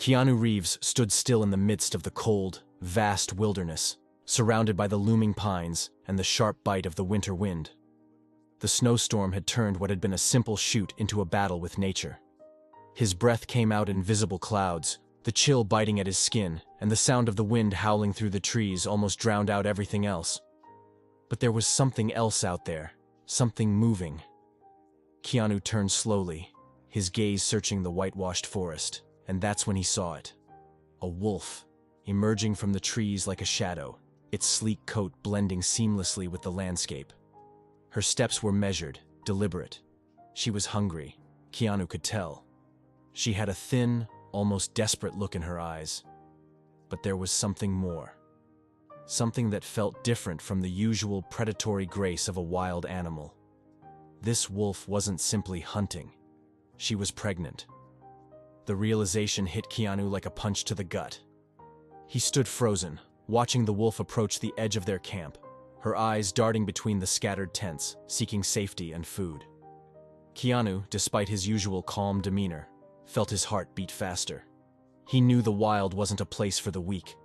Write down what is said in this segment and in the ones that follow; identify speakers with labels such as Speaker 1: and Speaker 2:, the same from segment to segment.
Speaker 1: Keanu Reeves stood still in the midst of the cold, vast wilderness, surrounded by the looming pines and the sharp bite of the winter wind. The snowstorm had turned what had been a simple shoot into a battle with nature. His breath came out in visible clouds, the chill biting at his skin, and the sound of the wind howling through the trees almost drowned out everything else. But there was something else out there, something moving. Keanu turned slowly, his gaze searching the whitewashed forest, and that's when he saw it. A wolf, emerging from the trees like a shadow, its sleek coat blending seamlessly with the landscape. Her steps were measured, deliberate. She was hungry, Keanu could tell. She had a thin, almost desperate look in her eyes. But there was something more. Something that felt different from the usual predatory grace of a wild animal. This wolf wasn't simply hunting. She was pregnant. The realization hit Keanu like a punch to the gut. He stood frozen, watching the wolf approach the edge of their camp, her eyes darting between the scattered tents, seeking safety and food. Keanu, despite his usual calm demeanor, felt his heart beat faster. He knew the wild wasn't a place for the weak,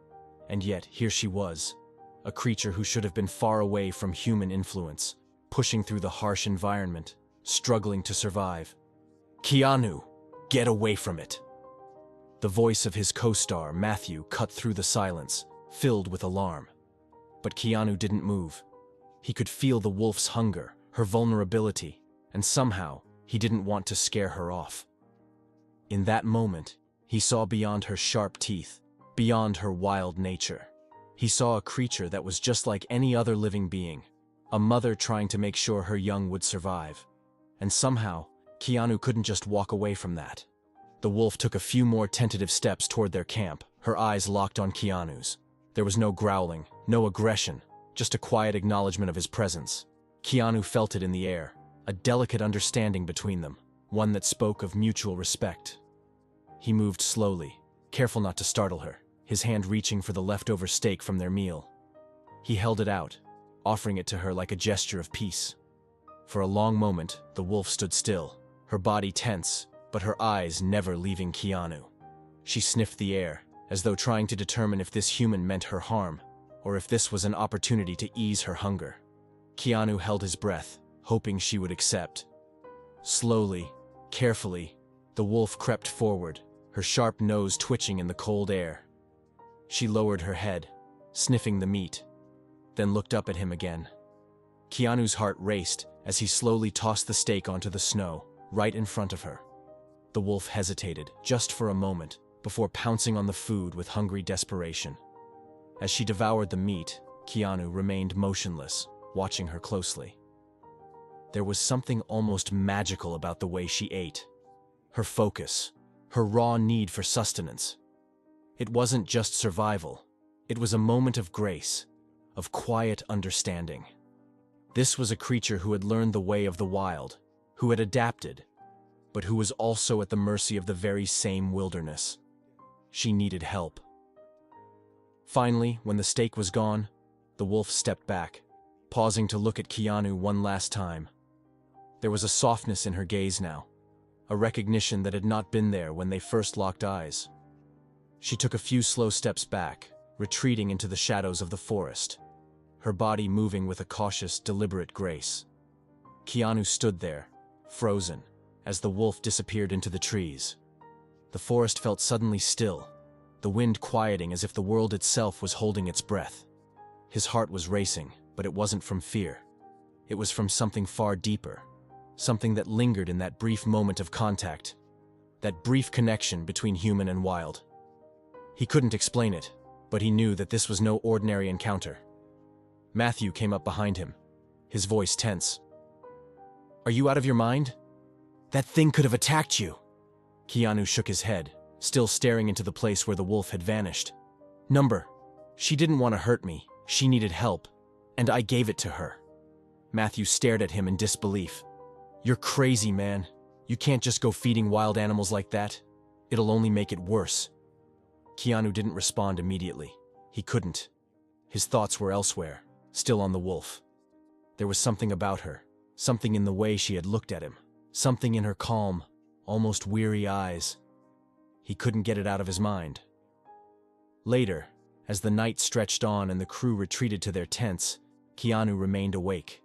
Speaker 1: and yet here she was, a creature who should have been far away from human influence, pushing through the harsh environment, struggling to survive. "Keanu, get away from it!" The voice of his co-star, Matthew, cut through the silence, filled with alarm. But Keanu didn't move. He could feel the wolf's hunger, her vulnerability, and somehow he didn't want to scare her off. In that moment, he saw beyond her sharp teeth, beyond her wild nature. He saw a creature that was just like any other living being, a mother trying to make sure her young would survive. And somehow, Keanu couldn't just walk away from that. The wolf took a few more tentative steps toward their camp, her eyes locked on Keanu's. There was no growling, no aggression, just a quiet acknowledgement of his presence. Keanu felt it in the air, a delicate understanding between them, one that spoke of mutual respect. He moved slowly, careful not to startle her, his hand reaching for the leftover steak from their meal. He held it out, offering it to her like a gesture of peace. For a long moment, the wolf stood still, her body tense, but her eyes never leaving Keanu. She sniffed the air, as though trying to determine if this human meant her harm, or if this was an opportunity to ease her hunger. Keanu held his breath, hoping she would accept. Slowly, carefully, the wolf crept forward, her sharp nose twitching in the cold air. She lowered her head, sniffing the meat, then looked up at him again. Keanu's heart raced as he slowly tossed the steak onto the snow, right in front of her. The wolf hesitated, just for a moment, before pouncing on the food with hungry desperation. As she devoured the meat, Keanu remained motionless, watching her closely. There was something almost magical about the way she ate. Her focus, her raw need for sustenance. It wasn't just survival. It was a moment of grace, of quiet understanding. This was a creature who had learned the way of the wild, who had adapted, but who was also at the mercy of the very same wilderness. She needed help. Finally, when the steak was gone, the wolf stepped back, pausing to look at Keanu one last time. There was a softness in her gaze now, a recognition that had not been there when they first locked eyes. She took a few slow steps back, retreating into the shadows of the forest, her body moving with a cautious, deliberate grace. Keanu stood there, frozen, as the wolf disappeared into the trees. The forest felt suddenly still, the wind quieting as if the world itself was holding its breath. His heart was racing, but it wasn't from fear. It was from something far deeper, something that lingered in that brief moment of contact, that brief connection between human and wild. He couldn't explain it, but he knew that this was no ordinary encounter. Matthew came up behind him, his voice tense. "Are you out of your mind? That thing could have attacked you." Keanu shook his head, still staring into the place where the wolf had vanished. She didn't want to hurt me, she needed help, and I gave it to her." Matthew stared at him in disbelief. "You're crazy, man. You can't just go feeding wild animals like that. It'll only make it worse." Keanu didn't respond immediately. He couldn't. His thoughts were elsewhere, still on the wolf. There was something about her, something in the way she had looked at him, something in her calm, almost weary eyes. He couldn't get it out of his mind. Later, as the night stretched on and the crew retreated to their tents, Keanu remained awake.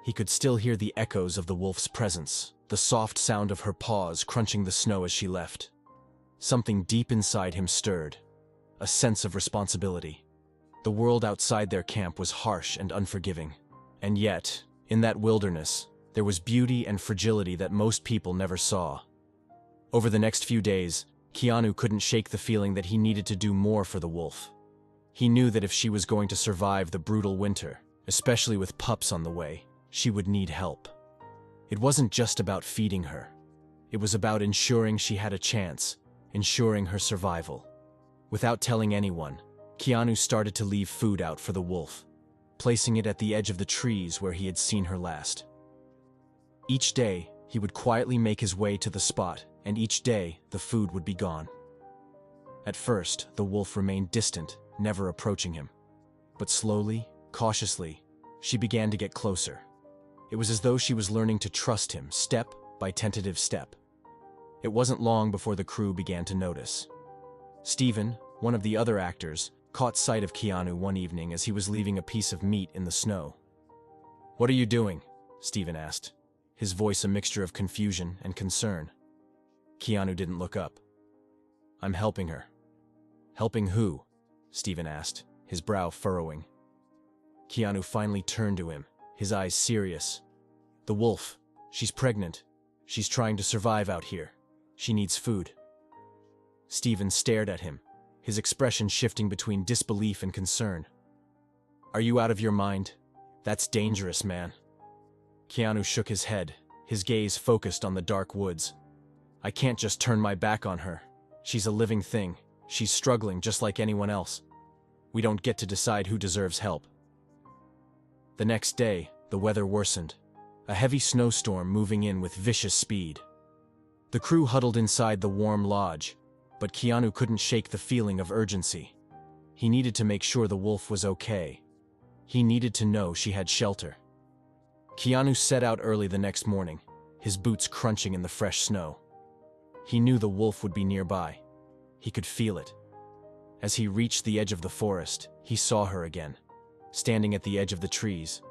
Speaker 1: He could still hear the echoes of the wolf's presence, the soft sound of her paws crunching the snow as she left. Something deep inside him stirred, a sense of responsibility. The world outside their camp was harsh and unforgiving. And yet, in that wilderness, there was beauty and fragility that most people never saw. Over the next few days, Keanu couldn't shake the feeling that he needed to do more for the wolf. He knew that if she was going to survive the brutal winter, especially with pups on the way, she would need help. It wasn't just about feeding her. It was about ensuring she had a chance, ensuring her survival. Without telling anyone, Keanu started to leave food out for the wolf, placing it at the edge of the trees where he had seen her last. Each day, he would quietly make his way to the spot, and each day, the food would be gone. At first, the wolf remained distant, never approaching him. But slowly, cautiously, she began to get closer. It was as though she was learning to trust him, step by tentative step. It wasn't long before the crew began to notice. Steven, one of the other actors, caught sight of Keanu one evening as he was leaving a piece of meat in the snow. "What are you doing?" Steven asked, his voice a mixture of confusion and concern. Keanu didn't look up. "I'm helping her." "Helping who?" Steven asked, his brow furrowing. Keanu finally turned to him, his eyes serious. "The wolf. She's pregnant. She's trying to survive out here. She needs food." Steven stared at him, his expression shifting between disbelief and concern. "Are you out of your mind? That's dangerous, man." Keanu shook his head, his gaze focused on the dark woods. "I can't just turn my back on her. She's a living thing. She's struggling just like anyone else. We don't get to decide who deserves help." The next day, the weather worsened, a heavy snowstorm moving in with vicious speed. The crew huddled inside the warm lodge, but Keanu couldn't shake the feeling of urgency. He needed to make sure the wolf was okay. He needed to know she had shelter. Keanu set out early the next morning, his boots crunching in the fresh snow. He knew the wolf would be nearby. He could feel it. As he reached the edge of the forest, he saw her again, standing at the edge of the trees,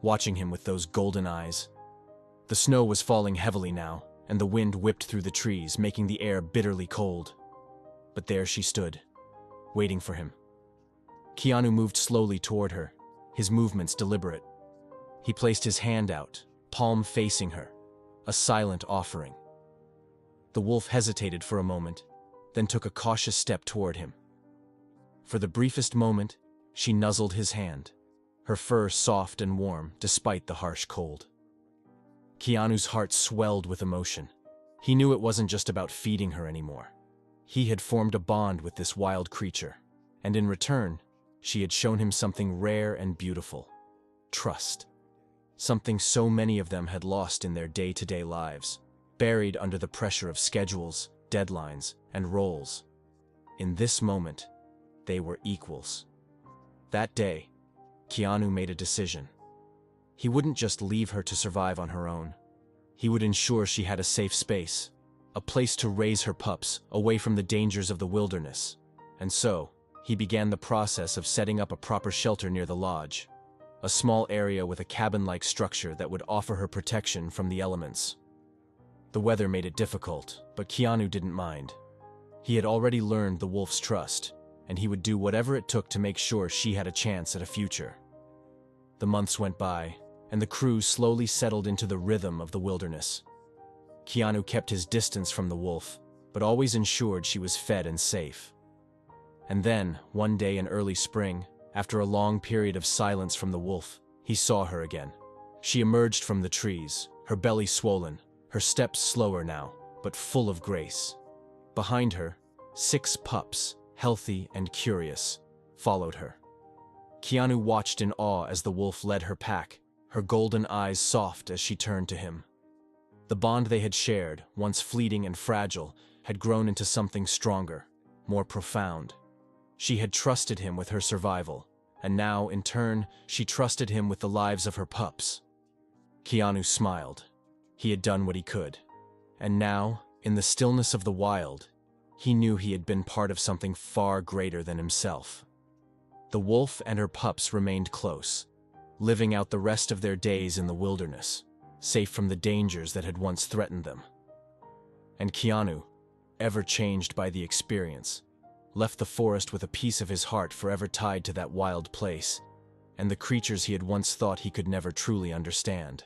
Speaker 1: watching him with those golden eyes. The snow was falling heavily now, and the wind whipped through the trees, making the air bitterly cold. But there she stood, waiting for him. Keanu moved slowly toward her, his movements deliberate. He placed his hand out, palm facing her, a silent offering. The wolf hesitated for a moment, then took a cautious step toward him. For the briefest moment, she nuzzled his hand, her fur soft and warm despite the harsh cold. Keanu's heart swelled with emotion. He knew it wasn't just about feeding her anymore. He had formed a bond with this wild creature, and in return, she had shown him something rare and beautiful: trust. Something so many of them had lost in their day-to-day lives, buried under the pressure of schedules, deadlines, and roles. In this moment, they were equals. That day, Keanu made a decision. He wouldn't just leave her to survive on her own. He would ensure she had a safe space, a place to raise her pups away from the dangers of the wilderness. And so, he began the process of setting up a proper shelter near the lodge, a small area with a cabin-like structure that would offer her protection from the elements. The weather made it difficult, but Keanu didn't mind. He had already learned the wolf's trust, and he would do whatever it took to make sure she had a chance at a future. The months went by, and the crew slowly settled into the rhythm of the wilderness. Keanu kept his distance from the wolf, but always ensured she was fed and safe. And then, one day in early spring, after a long period of silence from the wolf, he saw her again. She emerged from the trees, her belly swollen, her steps slower now, but full of grace. Behind her, 6 pups, healthy and curious, followed her. Keanu watched in awe as the wolf led her pack, her golden eyes soft as she turned to him. The bond they had shared, once fleeting and fragile, had grown into something stronger, more profound. She had trusted him with her survival, and now, in turn, she trusted him with the lives of her pups. Keanu smiled. He had done what he could. And now, in the stillness of the wild, he knew he had been part of something far greater than himself. The wolf and her pups remained close, living out the rest of their days in the wilderness, safe from the dangers that had once threatened them. And Keanu, ever changed by the experience, left the forest with a piece of his heart forever tied to that wild place and the creatures he had once thought he could never truly understand.